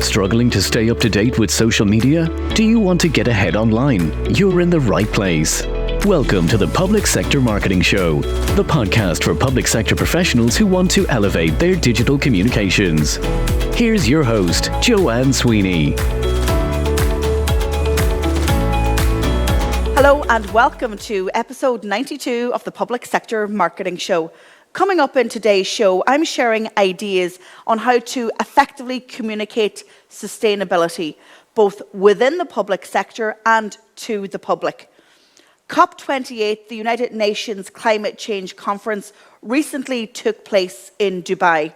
Struggling to stay up to date with social media? Do you want to get ahead online? You're in the right place. Welcome to the Public Sector Marketing Show, the podcast for public sector professionals who want to elevate their digital communications. Here's your host, Joanne Sweeney. Hello and welcome to episode 92 of the Public Sector Marketing Show. Coming up in today's show, I'm sharing ideas on how to effectively communicate sustainability, both within the public sector and to the public. COP28, the United Nations Climate Change Conference, recently took place in Dubai.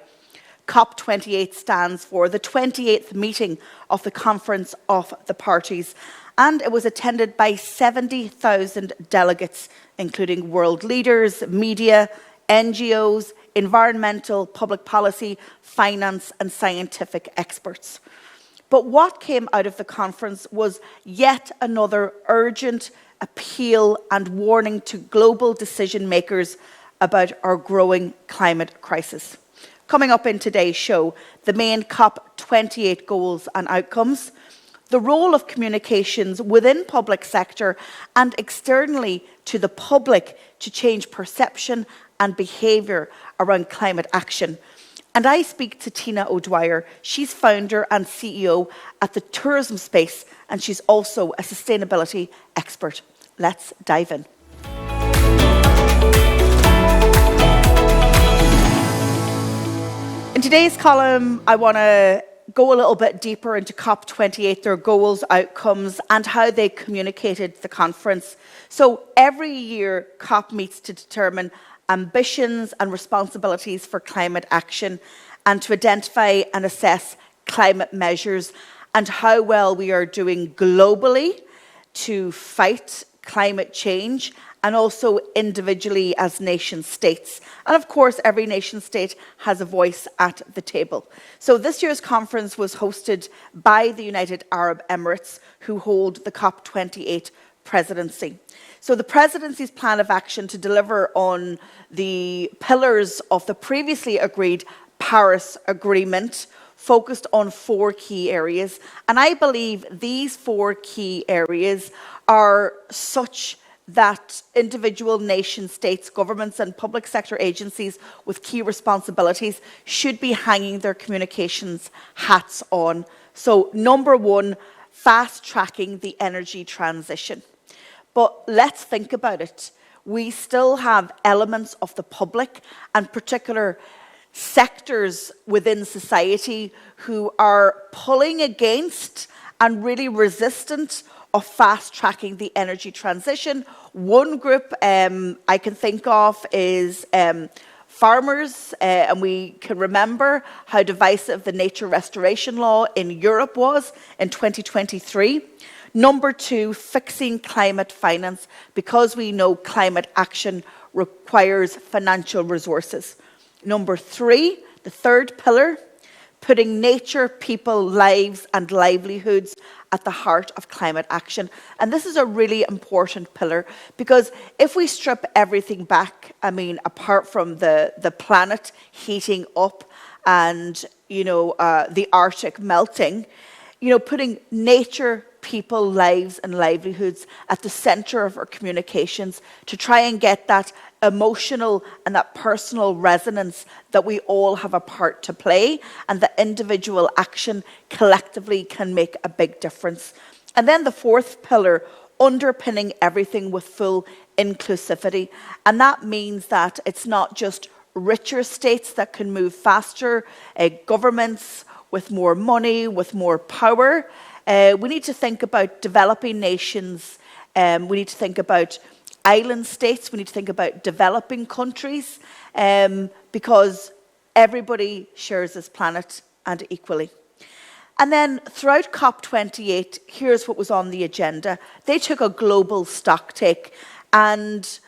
COP28 stands for the 28th meeting of the Conference of the Parties, and it was attended by 70,000 delegates, including world leaders, media, NGOs, environmental, public policy, finance and scientific experts. But what came out of the conference was yet another urgent appeal and warning to global decision makers about our growing climate crisis. Coming up in today's show, the main COP28 goals and outcomes, the role of communications within public sector and externally to the public to change perception and behaviour around climate action. And I speak to Tina O'Dwyer. She's founder and CEO at the tourism space, and she's also a sustainability expert. Let's dive in. In today's column, I want to go a little bit deeper into COP28, their goals, outcomes, and how they communicated the conference. So every year, COP meets to determine ambitions and responsibilities for climate action and to identify and assess climate measures and how well we are doing globally to fight climate change and also individually as nation states. And of course, every nation state has a voice at the table. So this year's conference was hosted by the United Arab Emirates, who hold the COP28 presidency. So the presidency's plan of action to deliver on the pillars of the previously agreed Paris Agreement focused on 4 key areas. And I believe these 4 key areas are such that individual nation states, governments and public sector agencies with key responsibilities should be hanging their communications hats on. So number 1, fast-tracking the energy transition. But let's think about it. We still have elements of the public and particular sectors within society who are pulling against and really resistant of fast-tracking the energy transition. One group I can think of is farmers, and we can remember how divisive the nature restoration law in Europe was in 2023. Number 2, fixing climate finance, because we know climate action requires financial resources. Number 3, the third pillar, putting nature, people, lives and livelihoods at the heart of climate action. And this is a really important pillar because if we strip everything back, apart from the planet heating up and, the Arctic melting, putting nature, people, lives and livelihoods at the centre of our communications to try and get that emotional and that personal resonance that we all have a part to play and that individual action collectively can make a big difference. And then the 4th pillar, underpinning everything with full inclusivity. And that means that it's not just richer states that can move faster, governments with more money, with more power. We need to think about developing nations. We need to think about island states. We need to think about developing countries because everybody shares this planet and equally. And then throughout COP28, here's what was on the agenda. They took a global stocktake, and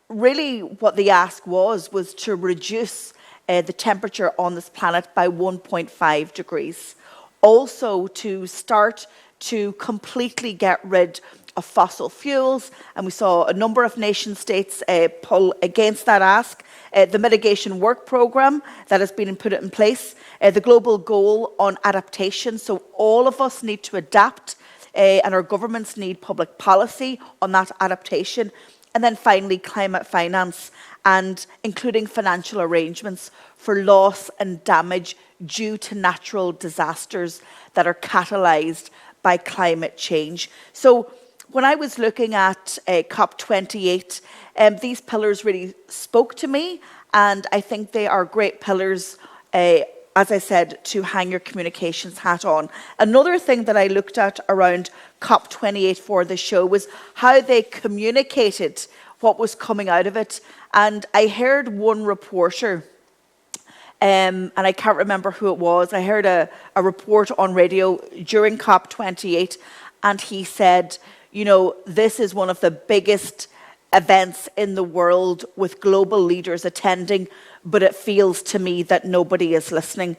really what the ask was to reduce the temperature on this planet by 1.5 degrees. Also to start to completely get rid of fossil fuels, and we saw a number of nation states pull against that ask. The mitigation work programme that has been put in place, the global goal on adaptation, so all of us need to adapt, and our governments need public policy on that adaptation. And then finally, climate finance, and including financial arrangements for loss and damage due to natural disasters that are catalysed by climate change. So when I was looking at COP28, these pillars really spoke to me, and I think they are great pillars, as I said, to hang your communications hat on. Another thing that I looked at around COP28 for the show was how they communicated what was coming out of it. And I heard one reporter, and I can't remember who it was, I heard a report on radio during COP28, and he said, you know, this is one of the biggest events in the world with global leaders attending, but it feels to me that nobody is listening.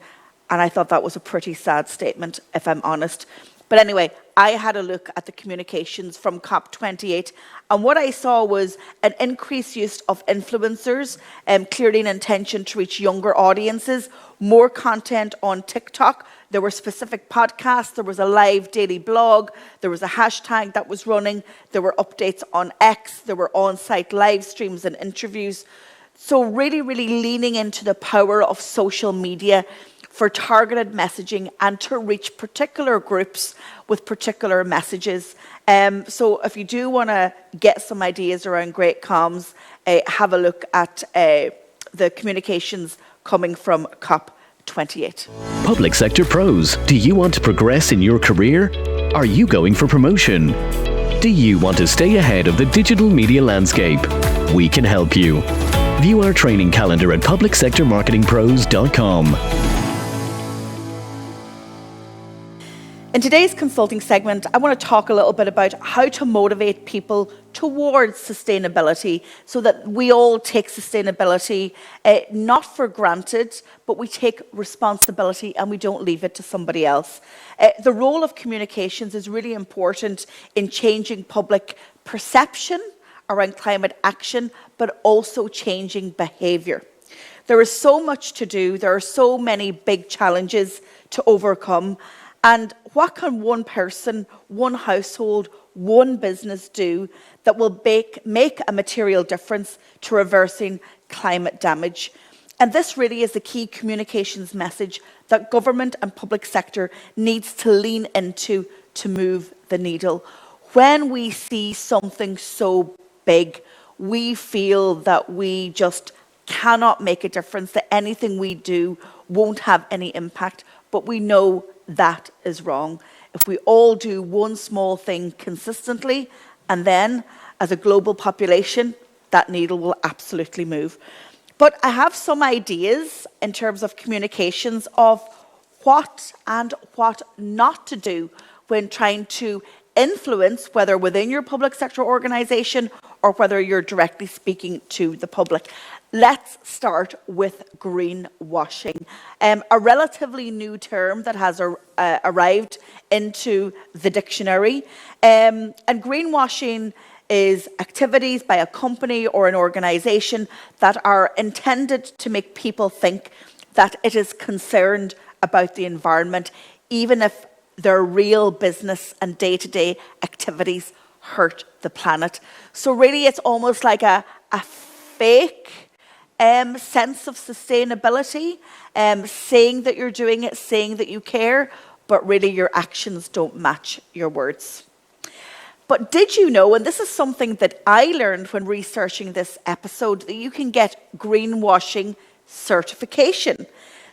And I thought that was a pretty sad statement, if I'm honest. But anyway, I had a look at the communications from COP28, and what I saw was an increased use of influencers, clearly an intention to reach younger audiences, more content on TikTok. There were specific podcasts, there was a live daily blog, there was a hashtag that was running, there were updates on X, there were on-site live streams and interviews. So really, really leaning into the power of social media for targeted messaging and to reach particular groups with particular messages. So if you do want to get some ideas around great comms, have a look at the communications coming from COP28. Public sector pros. Do you want to progress in your career? Are you going for promotion? Do you want to stay ahead of the digital media landscape? We can help you. View our training calendar at publicsectormarketingpros.com. In today's consulting segment, I want to talk a little bit about how to motivate people towards sustainability so that we all take sustainability not for granted, but we take responsibility and we don't leave it to somebody else. The role of communications is really important in changing public perception around climate action, but also changing behaviour. There is so much to do, there are so many big challenges to overcome. And what can one person, one household, one business do that will make a material difference to reversing climate damage? And this really is the key communications message that government and public sector needs to lean into to move the needle. When we see something so big, we feel that we just cannot make a difference, that anything we do won't have any impact, but we know that is wrong. If we all do one small thing consistently, and then as a global population, that needle will absolutely move. But I have some ideas in terms of communications of what and what not to do when trying to influence, whether within your public sector organisation or whether you're directly speaking to the public. Let's start with greenwashing, a relatively new term that has arrived into the dictionary. And greenwashing is activities by a company or an organisation that are intended to make people think that it is concerned about the environment, even if their real business and day-to-day activities hurt the planet. So really it's almost like a fake sense of sustainability, saying that you're doing it, saying that you care, but really your actions don't match your words. But did you know, and this is something that I learned when researching this episode, that you can get greenwashing certification.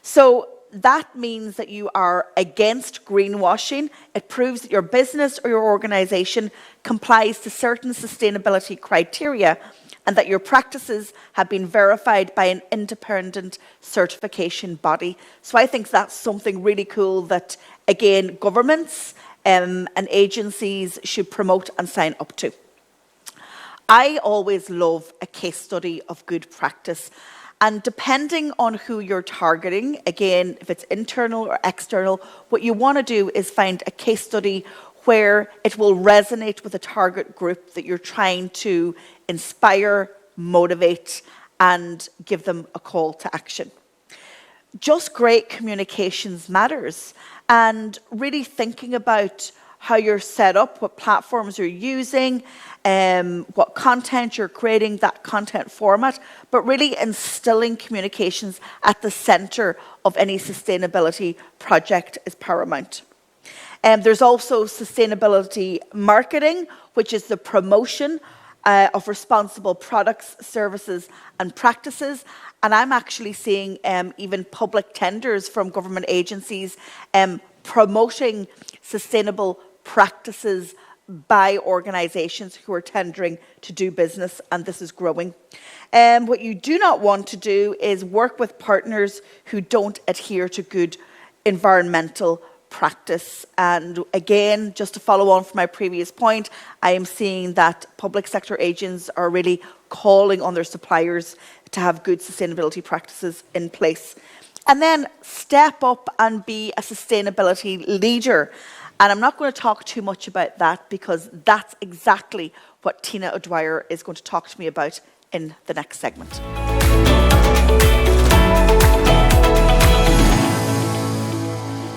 So that means that you are against greenwashing. It proves that your business or your organisation complies to certain sustainability criteria and that your practices have been verified by an independent certification body. So I think that's something really cool that, again, governments and agencies should promote and sign up to. I always love a case study of good practice. And depending on who you're targeting, again, if it's internal or external, what you want to do is find a case study where it will resonate with a target group that you're trying to inspire, motivate, and give them a call to action. Just great communications matters, and really thinking about how you're set up, what platforms you're using, what content you're creating, that content format, but really instilling communications at the center of any sustainability project is paramount. There's also sustainability marketing, which is the promotion of responsible products, services, and practices. And I'm actually seeing even public tenders from government agencies promoting sustainable practices by organisations who are tendering to do business, and this is growing. What you do not want to do is work with partners who don't adhere to good environmental practice. And again, just to follow on from my previous point, I am seeing that public sector agents are really calling on their suppliers to have good sustainability practices in place. And then step up and be a sustainability leader. And I'm not going to talk too much about that because that's exactly what Tina O'Dwyer is going to talk to me about in the next segment.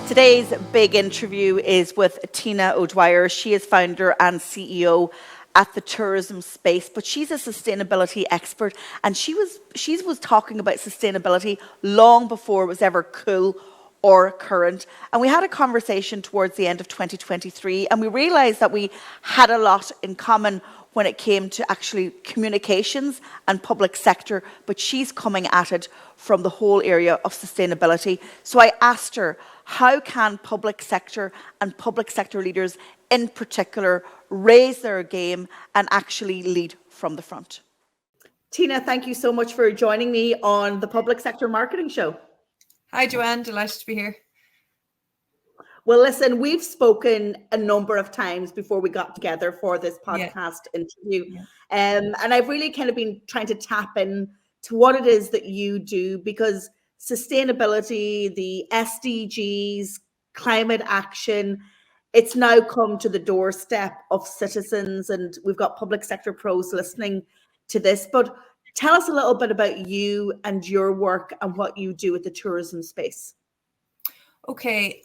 Today's big interview is with Tina O'Dwyer. She is founder and CEO at the tourism space, but she's a sustainability expert, and she was talking about sustainability long before it was ever cool or current. And we had a conversation towards the end of 2023, and we realized that we had a lot in common when it came to actually communications and public sector, but she's coming at it from the whole area of sustainability. So I asked her, how can public sector and public sector leaders in particular raise their game and actually lead from the front? Tina, thank you so much for joining me on the Public Sector Marketing Show. Hi, Joanne. Delighted to be here. Well, listen, we've spoken a number of times before we got together for this podcast interview. Yeah. And I've really kind of been trying to tap in to what it is that you do, because sustainability, the SDGs, climate action, it's now come to the doorstep of citizens, and we've got public sector pros listening to this. But tell us a little bit about you and your work and what you do at the tourism space. Okay.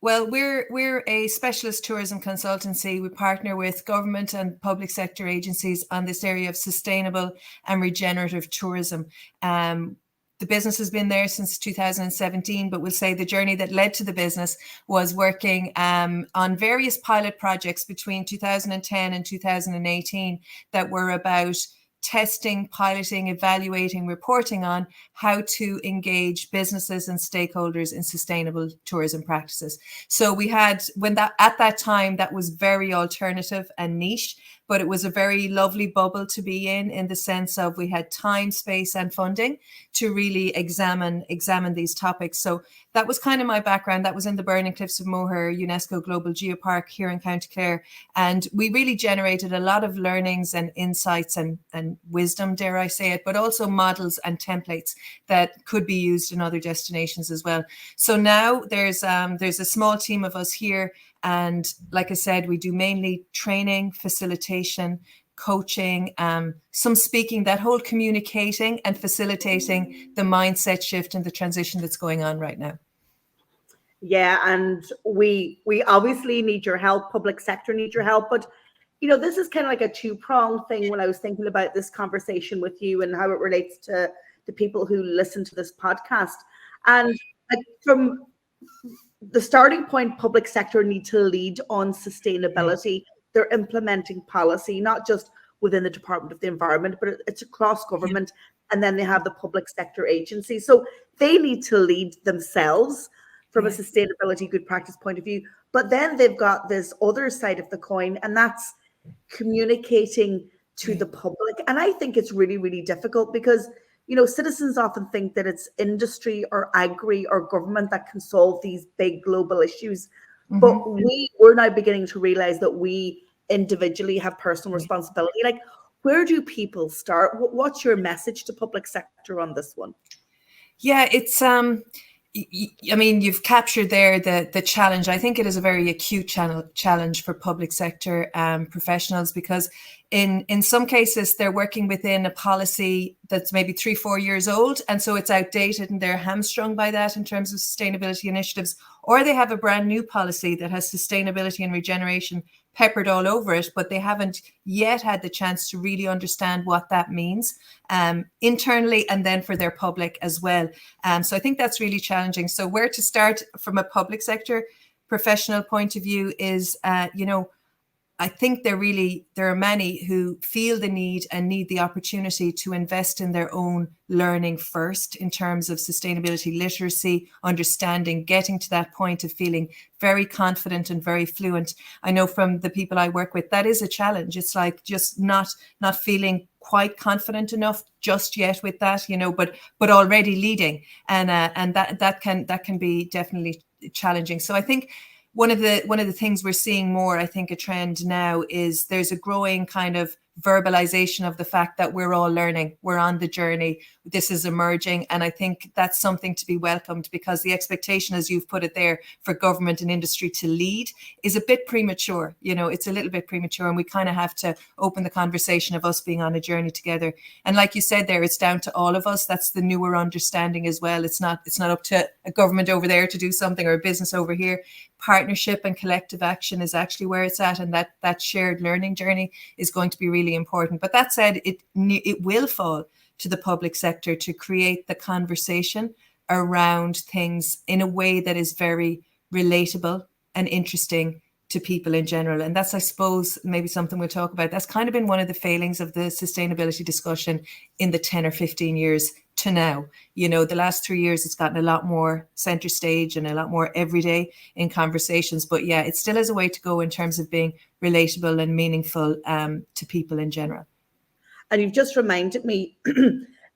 Well, we're a specialist tourism consultancy. We partner with government and public sector agencies on this area of sustainable and regenerative tourism. The business has been there since 2017, but we'll say the journey that led to the business was working on various pilot projects between 2010 and 2018 that were about testing, piloting, evaluating, reporting on how to engage businesses and stakeholders in sustainable tourism practices. So we had, at that time, that was very alternative and niche, but it was a very lovely bubble to be in the sense of we had time, space, and funding to really examine these topics. So that was kind of my background. That was in the Burning Cliffs of Moher UNESCO Global Geopark here in County Clare. And we really generated a lot of learnings and insights and wisdom, dare I say it, but also models and templates that could be used in other destinations as well. So now there's a small team of us here. And like I said, we do mainly training, facilitation, coaching, some speaking, that whole communicating and facilitating the mindset shift and the transition that's going on right now. Yeah, and we obviously need your help, public sector need your help, but you know, this is kind of like a two-pronged thing when I was thinking about this conversation with you and how it relates to the people who listen to this podcast. And like, from the starting point, public sector need to lead on sustainability. They're implementing policy, not just within the Department of the Environment, but it's across government. And then they have the public sector agency. So they need to lead themselves from a sustainability good practice point of view. But then they've got this other side of the coin, and that's communicating to the public. And I think it's really, really difficult because, you know, citizens often think that it's industry or agri or government that can solve these big global issues. But we're now beginning to realize that we individually have personal responsibility. Like, where do people start? What's your message to public sector on this one? Yeah, it's I mean, you've captured there the challenge. I think it is a very acute challenge for public sector professionals, because in some cases they're working within a policy that's maybe 3-4 years old, and so it's outdated and they're hamstrung by that in terms of sustainability initiatives, or they have a brand new policy that has sustainability and regeneration peppered all over it, but they haven't yet had the chance to really understand what that means internally and then for their public as well. So I think that's really challenging. So where to start from a public sector professional point of view is, I think there are many who feel the need and need the opportunity to invest in their own learning first in terms of sustainability literacy, understanding, getting to that point of feeling very confident and very fluent. I know from the people I work with, that is a challenge. It's like just not feeling quite confident enough just yet with that, but already leading, and that can be definitely challenging. So I think one of the things we're seeing more, I think a trend now, is there's a growing kind of verbalization of the fact that we're all learning, we're on the journey, this is emerging. And I think that's something to be welcomed, because the expectation, as you've put it there, for government and industry to lead is a bit premature. It's a little bit premature, and we kind of have to open the conversation of us being on a journey together. And like you said there, it's down to all of us. That's the newer understanding as well. It's not up to a government over there to do something or a business over here. Partnership and collective action is actually where it's at, and that shared learning journey is going to be really important. But that said, it will fall to the public sector to create the conversation around things in a way that is very relatable and interesting to people in general. And that's, I suppose, maybe something we'll talk about. That's kind of been one of the failings of the sustainability discussion in the 10 or 15 years to now. The last 3 years, it's gotten a lot more center stage and a lot more everyday in conversations. But yeah, it still has a way to go in terms of being relatable and meaningful to people in general. And you've just reminded me,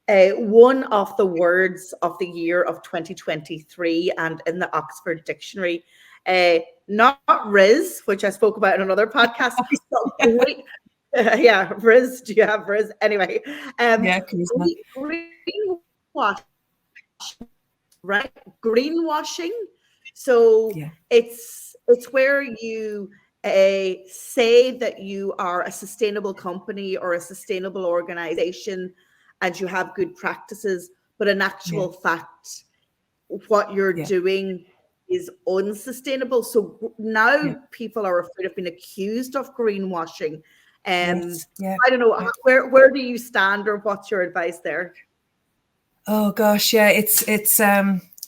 one of the words of the year of 2023 and in the Oxford Dictionary, not Riz, which I spoke about in another podcast. Yeah, Riz. Do you have Riz? Anyway, greenwash, right? Greenwashing. So it's where you say that you are a sustainable company or a sustainable organization and you have good practices, but in actual fact, what you're doing is unsustainable. So now people are afraid of being accused of greenwashing. I don't know, where do you stand, or what's your advice there? Oh gosh, yeah, it's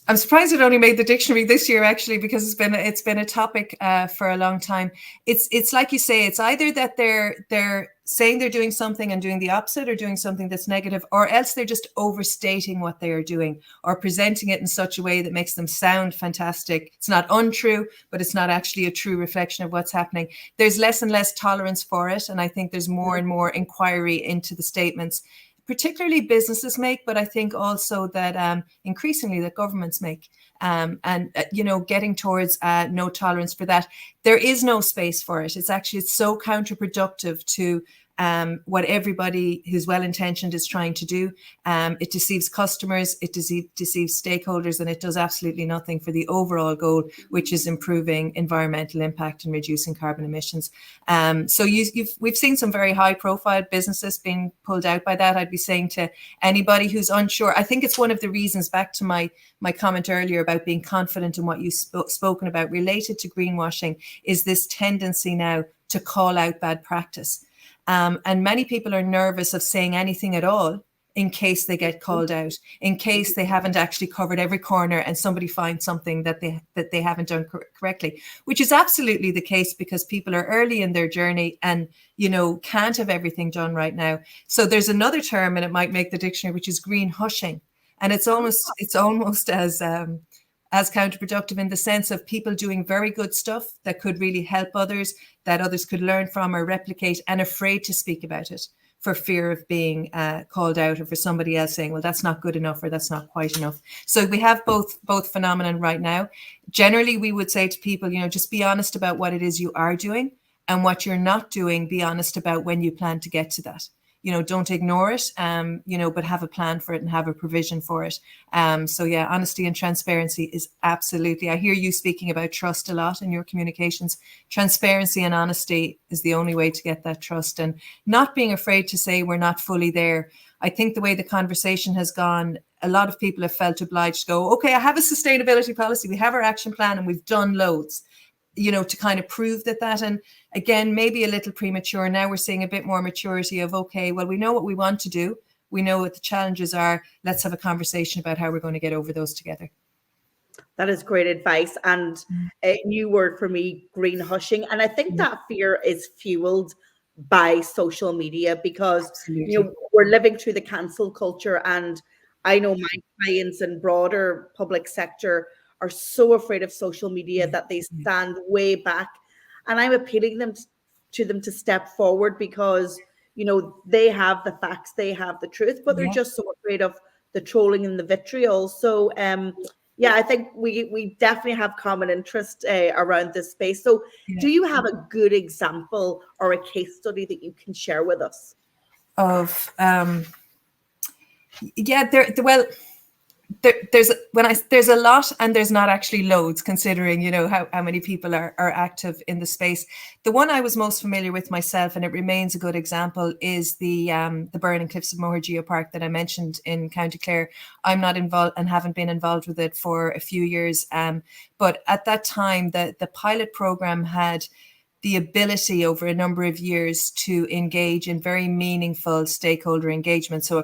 I'm surprised it only made the dictionary this year, actually, because it's been a topic for a long time. It's like you say, it's either that they're saying they're doing something and doing the opposite, or doing something that's negative, or else they're just overstating what they are doing or presenting it in such a way that makes them sound fantastic. It's not untrue, but it's not actually a true reflection of what's happening. There's less and less tolerance for it, and I think there's more and more inquiry into the statements, particularly businesses make, but I think also that increasingly that governments make, and getting towards no tolerance for that. There is no space for it. It's so counterproductive to what everybody who's well-intentioned is trying to do. It deceives customers, it deceives stakeholders, and it does absolutely nothing for the overall goal, which is improving environmental impact and reducing carbon emissions. So we've seen some very high-profile businesses being pulled out by that. I'd be saying to anybody who's unsure, I think it's one of the reasons, back to my comment earlier about being confident in what you've spoken about related to greenwashing, is this tendency now to call out bad practice. And many people are nervous of saying anything at all in case they get called out, in case they haven't actually covered every corner and somebody finds something that they haven't done correctly, which is absolutely the case, because people are early in their journey and, can't have everything done right now. So there's another term, and it might make the dictionary, which is green hushing. And it's almost as counterproductive in the sense of people doing very good stuff that could really help others, that others could learn from or replicate, and afraid to speak about it for fear of being called out, or for somebody else saying, well, that's not good enough, or that's not quite enough. So we have both phenomenon right now. Generally, we would say to people, just be honest about what it is you are doing, and what you're not doing, be honest about when you plan to get to that. don't ignore it, but have a plan for it and have a provision for it. So yeah, honesty and transparency is absolutely, I hear you speaking about trust a lot in your communications. Transparency and honesty is the only way to get that trust, and not being afraid to say we're not fully there. I think the way the conversation has gone, a lot of people have felt obliged to go, okay, I have a sustainability policy, we have our action plan, and we've done loads, to kind of prove that. And again, maybe a little premature. Now we're seeing a bit more maturity of, okay, well, we know what we want to do. We know what the challenges are. Let's have a conversation about how we're going to get over those together. That is great advice. And a new word for me, green hushing. And I think that fear is fueled by social media, because Absolutely. we're living through the cancel culture, and I know my clients and broader public sector are so afraid of social media that they stand way back. And I'm appealing to them to step forward, because they have the facts, they have the truth, but they're just so afraid of the trolling and the vitriol. So yeah, I think we definitely have common interest around this space. So do you have a good example or a case study that you can share with us? Of there's a lot, and there's not actually loads, considering how many people are active in the space. The one I was most familiar with myself, and it remains a good example, is the Burren and Cliffs of Moher Geopark that I mentioned in County Clare. I'm not involved and haven't been involved with it for a few years, but at that time the pilot program had the ability over a number of years to engage in very meaningful stakeholder engagement. So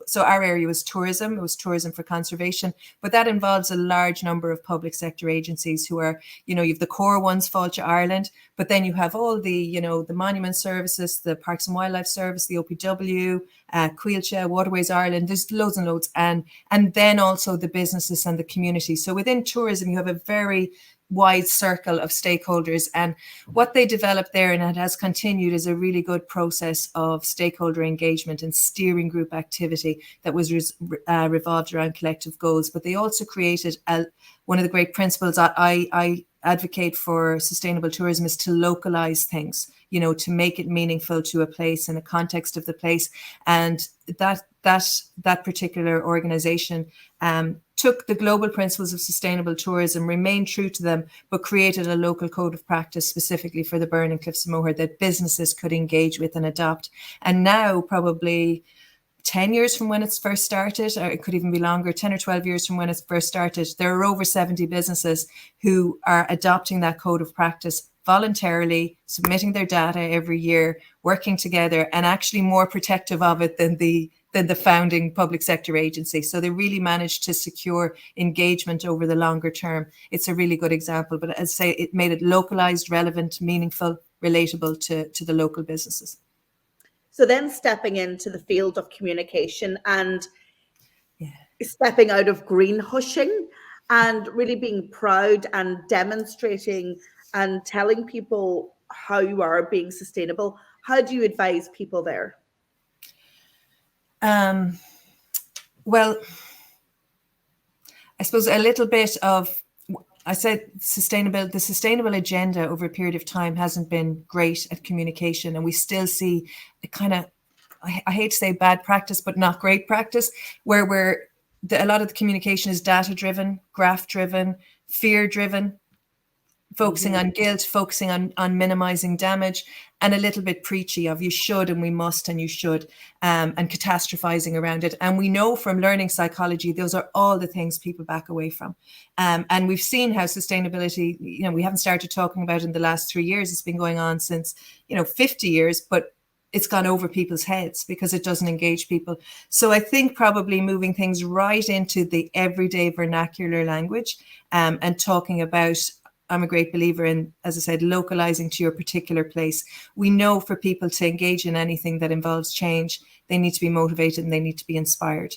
so our area was tourism. It was tourism for conservation, but that involves a large number of public sector agencies who are, you have the core ones, Fáilte Ireland, but then you have all the, the monument services, the Parks and Wildlife Service, the OPW, Cuilcha, Waterways Ireland. There's loads and loads, and then also the businesses and the community. So within tourism, you have a very wide circle of stakeholders, and what they developed there, and it has continued, is a really good process of stakeholder engagement and steering group activity that was revolved around collective goals. But they also created one of the great principles I advocate for sustainable tourism is to localize things, to make it meaningful to a place and a context of the place. And that particular organization took the global principles of sustainable tourism, remained true to them, but created a local code of practice specifically for the Burren and Cliffs of Moher that businesses could engage with and adopt. And now, probably 10 years from when it's first started, or it could even be longer, 10 or 12 years from when it's first started, there are over 70 businesses who are adopting that code of practice voluntarily, submitting their data every year, working together, and actually more protective of it than the founding public sector agency. So they really managed to secure engagement over the longer term. It's a really good example, but as I say, it made it localized, relevant, meaningful, relatable to the local businesses. So then stepping into the field of communication and stepping out of green hushing and really being proud and demonstrating and telling people how you are being sustainable, how do you advise people there? Well, I suppose a little bit of, I said the sustainable agenda over a period of time hasn't been great at communication, and we still see a kind of, I hate to say bad practice, but not great practice, where a lot of the communication is data driven, graph driven, fear driven, focusing on guilt, focusing on minimizing damage, and a little bit preachy of you should and we must and you should, and catastrophizing around it. And we know from learning psychology, those are all the things people back away from. And we've seen how sustainability, we haven't started talking about it in the last 3 years. It's been going on since, 50 years, but it's gone over people's heads because it doesn't engage people. So I think probably moving things right into the everyday vernacular language, and talking about, I'm a great believer in, as I said, localizing to your particular place. We know for people to engage in anything that involves change, they need to be motivated and they need to be inspired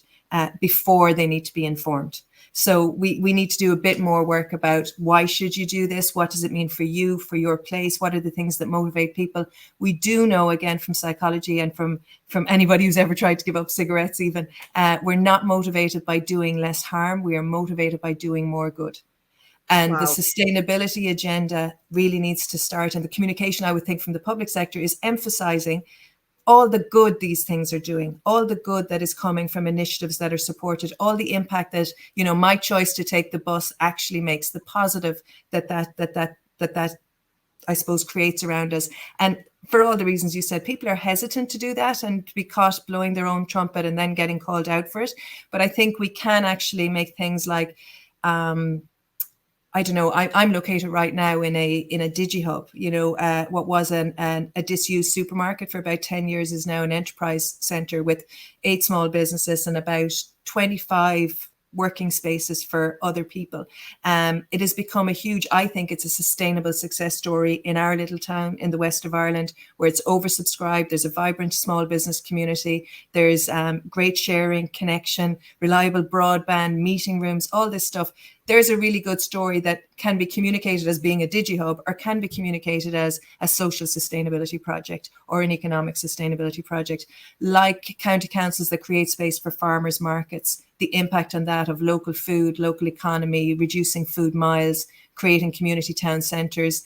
before they need to be informed. So we need to do a bit more work about why should you do this? What does it mean for you, for your place? What are the things that motivate people? We do know, again, from psychology and from anybody who's ever tried to give up cigarettes even, we're not motivated by doing less harm. We are motivated by doing more good. And the sustainability agenda really needs to start. And the communication, I would think, from the public sector is emphasizing all the good these things are doing, all the good that is coming from initiatives that are supported, all the impact that, you know, my choice to take the bus actually makes, the positive that I suppose creates around us. And for all the reasons you said, people are hesitant to do that and to be caught blowing their own trumpet and then getting called out for it. But I think we can actually make things like, I don't know, I'm located right now in a DigiHub, you know, what was a disused supermarket for about 10 years is now an enterprise centre with 8 small businesses and about 25 working spaces for other people. It has become a huge, I think it's a sustainable success story in our little town in the west of Ireland, where it's oversubscribed. There's a vibrant small business community. There's great sharing, connection, reliable broadband, meeting rooms, all this stuff. There's a really good story that can be communicated as being a DigiHub or can be communicated as a social sustainability project or an economic sustainability project, like county councils that create space for farmers markets, the impact on that of local food, local economy, reducing food miles, creating community town centres,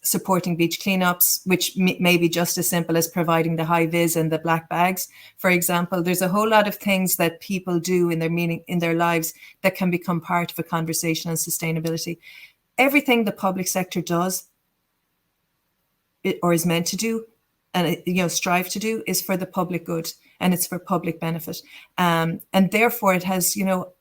supporting beach cleanups, which may be just as simple as providing the high vis and the black bags, for example. There's a whole lot of things that people do in their lives that can become part of a conversation on sustainability. Everything the public sector does or is meant to do and, you know, strive to do is for the public good and it's for public benefit. And therefore it has, you know,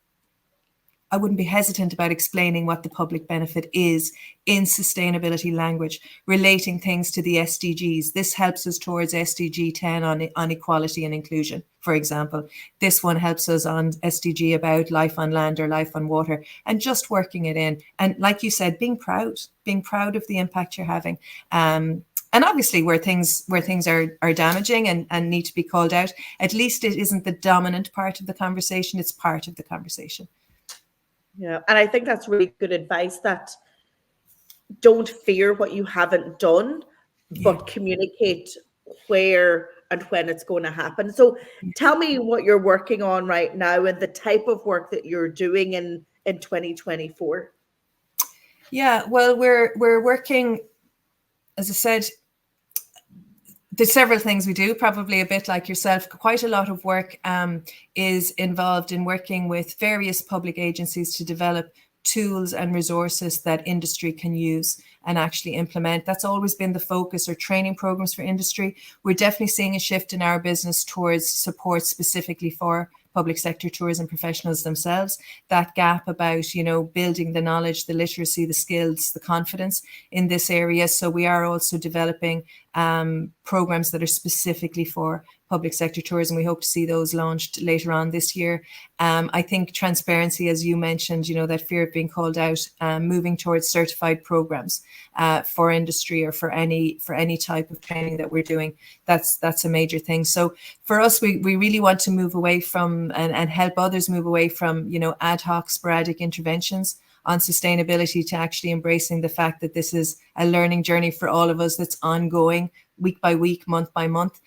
I wouldn't be hesitant about explaining what the public benefit is in sustainability language, relating things to the SDGs. This helps us towards SDG 10 on equality and inclusion, for example. This one helps us on SDG about life on land or life on water, and just working it in. And like you said, being proud of the impact you're having. And obviously where things are damaging and need to be called out, at least it isn't the dominant part of the conversation, it's part of the conversation. Yeah, and I think that's really good advice, that don't fear what you haven't done, but communicate where and when it's going to happen. So tell me what you're working on right now and the type of work that you're doing in 2024. Yeah, well, we're working, as I said, there's several things we do, probably a bit like yourself. Quite a lot of work is involved in working with various public agencies to develop tools and resources that industry can use and actually implement. That's always been the focus, or training programs for industry. We're definitely seeing a shift in our business towards support specifically for public sector tourism professionals themselves. That gap about, you know, building the knowledge, the literacy, the skills, the confidence in this area. So we are also developing programs that are specifically for public sector tourism. We hope to see those launched later on this year. I think transparency, as you mentioned, you know, that fear of being called out, moving towards certified programs for industry or for any type of training that we're doing. That's a major thing. So for us, we really want to move away from and help others move away from, you know, ad hoc sporadic interventions on sustainability to actually embracing the fact that this is a learning journey for all of us that's ongoing, week by week, month by month,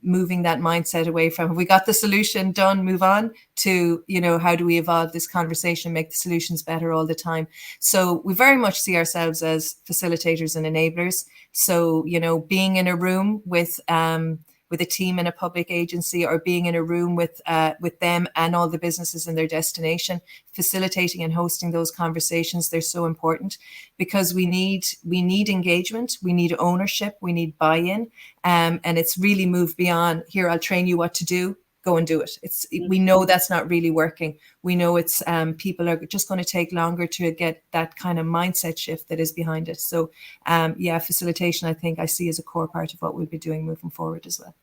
moving that mindset away from, have we got the solution done, move on, to, you know, how do we evolve this conversation, make the solutions better all the time. So we very much see ourselves as facilitators and enablers. So, you know, being in a room with a team in a public agency, or being in a room with them and all the businesses in their destination, facilitating and hosting those conversations, they're so important, because we need engagement, we need ownership, we need buy-in, and it's really moved beyond, here, I'll train you what to do, go and do it. We know that's not really working. We know it's people are just going to take longer to get that kind of mindset shift that is behind it. So facilitation, I think I see as a core part of what we'll be doing moving forward as well.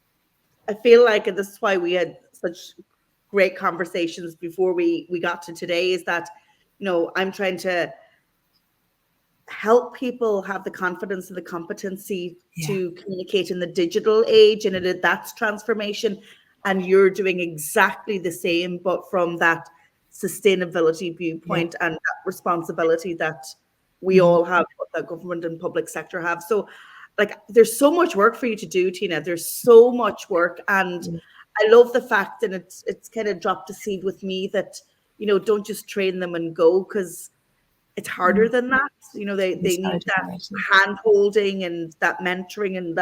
I feel like, and this is why we had such great conversations before we got to today, is that, you know, I'm trying to help people have the confidence and the competency to communicate in the digital age, and that's transformation. And you're doing exactly the same, but from that sustainability viewpoint and that responsibility that we all have, what the government and public sector have. So, like, there's so much work for you to do, Tina. There's so much work. And I love the fact, and it's kind of dropped a seed with me, that, you know, don't just train them and go, because it's harder than that. You know, they need that hand holding and that mentoring and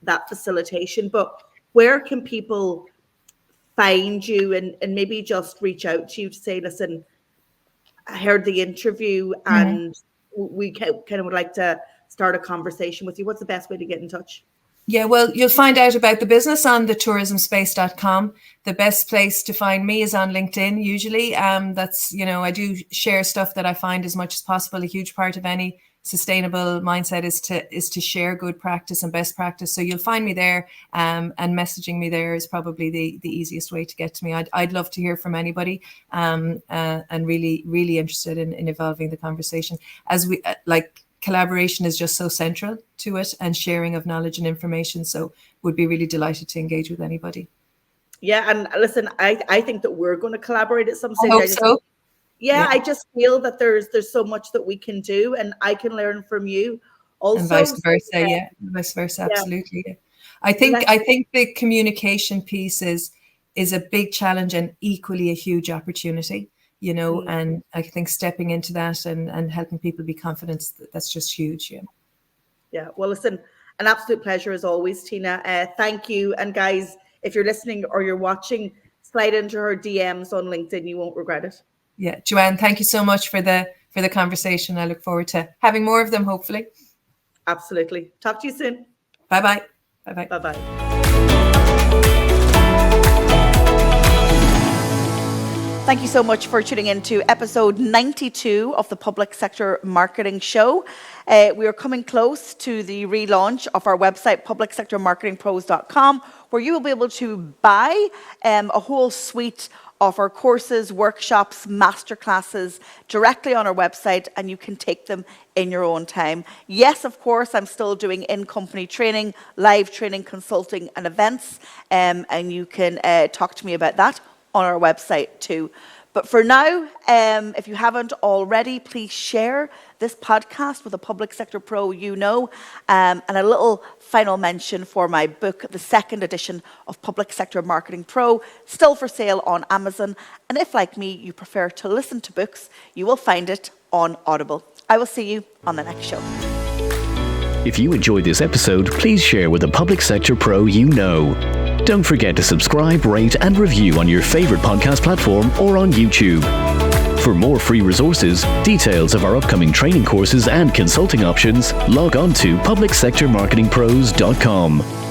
that facilitation. But where can people find you and maybe just reach out to you to say, listen, I heard the interview and we kind of would like to start a conversation with you? What's the best way to get in touch? Yeah, well, you'll find out about the business on thetourismspace.com. The best place to find me is on LinkedIn, usually. That's, I do share stuff that I find as much as possible. A huge part of any sustainable mindset is to share good practice and best practice. So you'll find me there, and messaging me there is probably the easiest way to get to me. I'd love to hear from anybody, and really, really interested in evolving the conversation. As we collaboration is just so central to it, and sharing of knowledge and information. So would be really delighted to engage with anybody. Yeah, and listen, I think that we're going to collaborate at some stage. I hope so. Yeah, I just feel that there's so much that we can do, and I can learn from you also. And vice versa, vice versa, absolutely. Yeah. I think the communication piece is a big challenge and equally a huge opportunity. And I think stepping into that and helping people be confident, that's just huge. Yeah. Well, listen, an absolute pleasure as always, Tina. Thank you. And guys, if you're listening or you're watching, slide into her DMs on LinkedIn. You won't regret it. Yeah. Joanne, thank you so much for the conversation. I look forward to having more of them, hopefully. Absolutely. Talk to you soon. Bye-bye. Bye-bye. Bye-bye. Thank you so much for tuning in to episode 92 of the Public Sector Marketing Show. We are coming close to the relaunch of our website, publicsectormarketingpros.com, where you will be able to buy a whole suite of our courses, workshops, masterclasses directly on our website, and you can take them in your own time. Yes, of course, I'm still doing in-company training, live training, consulting, and events, and you can talk to me about that on our website too. But for now, if you haven't already, please share this podcast with a public sector pro you know. And a little final mention for my book, the second edition of Public Sector Marketing Pro, still for sale on Amazon. And if, like me, you prefer to listen to books, you will find it on Audible. I will see you on the next show. If you enjoyed this episode, please share with a public sector pro you know. Don't forget to subscribe, rate, and review on your favorite podcast platform or on YouTube. For more free resources, details of our upcoming training courses and consulting options, log on to publicsectormarketingpros.com.